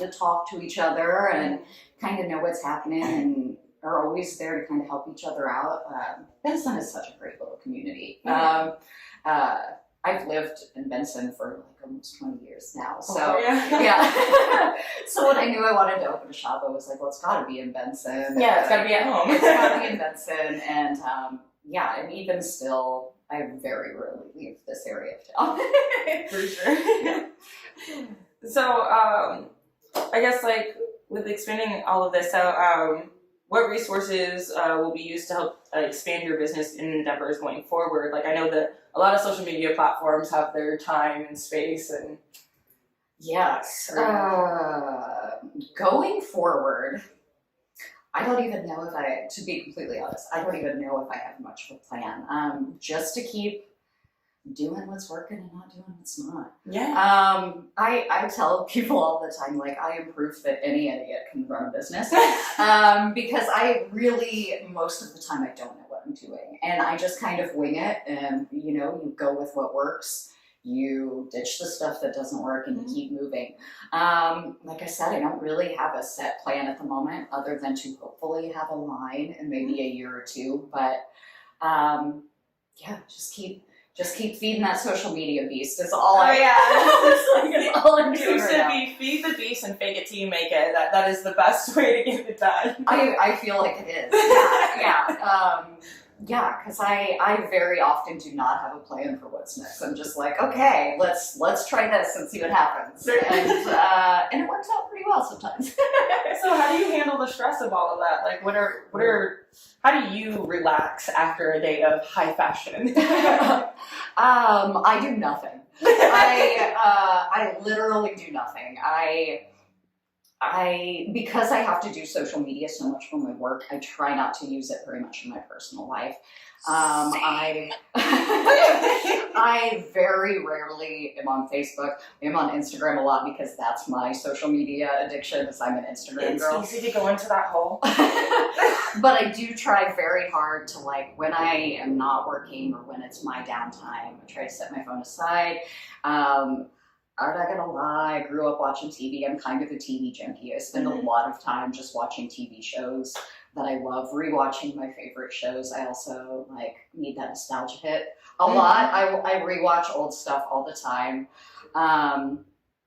kind of talk to each other and kind of know what's happening and are always there to kind of help each other out. Benson is such a great little community. I've lived in Benson for like almost 20 years now. So yeah. So when I knew I wanted to open a shop, I was like, well, it's got to be in Benson. Yeah, it's got to be at home. It's got to be in Benson. And yeah, and even still, I very rarely leave this area of town. For sure. So I guess like with expanding all of this out, what resources will be used to help expand your business endeavors going forward? Like I know that a lot of social media platforms have their time and space and... Yes. Going forward, I don't even know if to be completely honest, I don't even know if I have much of a plan. Just to keep doing what's working and not doing what's not. Yeah. I tell people all the time, like, I am proof that any idiot can run a business. Because I really, most of the time, I don't know what I'm doing. And I just kind of wing it and, you know, you go with what works. You ditch the stuff that doesn't work and you keep moving. Like I said, I don't really have a set plan at the moment other than to hopefully have a line in maybe a year or two. But yeah, just keep feeding that social media beast is all it's all I'm doing seems to be feed the beast and fake it till you make it. That is the best way to get it done. I feel like it is. Yeah, because I very often do not have a plan for what's next. I'm just like, okay, let's try this and see what happens, and it works out pretty well sometimes. So how do you handle the stress of all of that? Like, how do you relax after a day of high fashion? I do nothing. I literally do nothing. Because I have to do social media so much for my work, I try not to use it very much in my personal life. I very rarely am on Facebook. I'm on Instagram a lot because that's my social media addiction, because I'm an Instagram girl. It's easy to go into that hole. But I do try very hard to, like, when I am not working or when it's my downtime, I try to set my phone aside. I'm not gonna lie, I grew up watching TV. I'm kind of a TV junkie. I spend a lot of time just watching TV shows that I love, rewatching my favorite shows. I also need that nostalgia hit a lot. I rewatch old stuff all the time.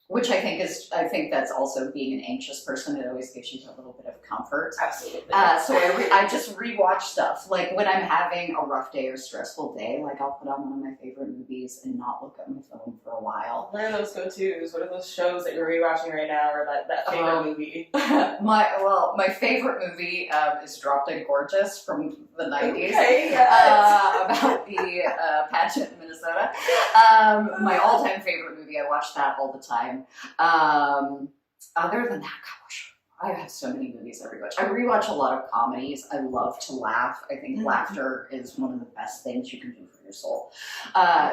Which I think that's also being an anxious person. It always gives you a little bit of comfort. Absolutely. So I just rewatch stuff. Like when I'm having a rough day or stressful day, like I'll put on one of my favorite movies and not look at my phone for a while. What are those go-tos? What are those shows that you're rewatching right now, or that favorite movie? My favorite movie is Drop Dead Gorgeous from the 90s. Okay, about the pageant in Minnesota. My all-time favorite movie. I watch that all the time. Other than that, gosh, I have so many movies I rewatch. I rewatch a lot of comedies. I love to laugh. I think laughter is one of the best things you can do for your soul.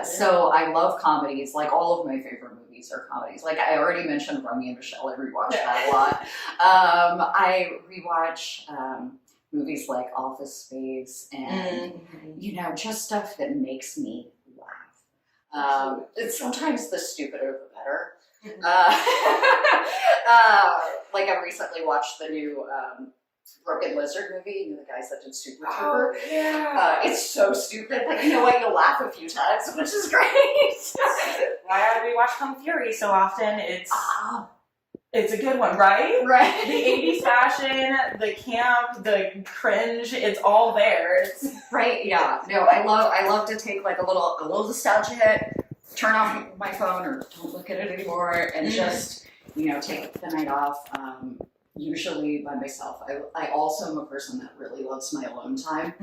So I love comedies. Like all of my favorite movies are comedies. Like I already mentioned Romy and Michelle. I rewatch that a lot. I rewatch movies like Office Space and, just stuff that makes me laugh. Sometimes the stupider the better. Like I recently watched the new Broken Lizard movie, the guys that did Super Trooper. Oh, yeah. It's so stupid, but you know what? You'll laugh a few times, which is great. Why do we watch Kung Fury so often? It's a good one, right? Right. The 80s fashion, the camp, the cringe, it's all there. Right, yeah. No, I love to take like a little nostalgia hit, turn off my phone or don't look at it anymore, and just, take the night off. Usually by myself. I also am a person that really loves my alone time,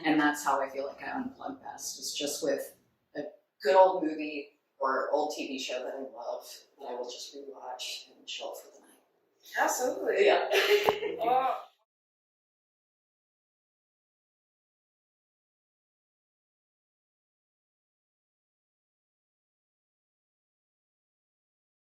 and that's how I feel like I unplug best. It's just with a good old movie or old TV show that I love that I will just rewatch and chill for the night. Absolutely. Yeah.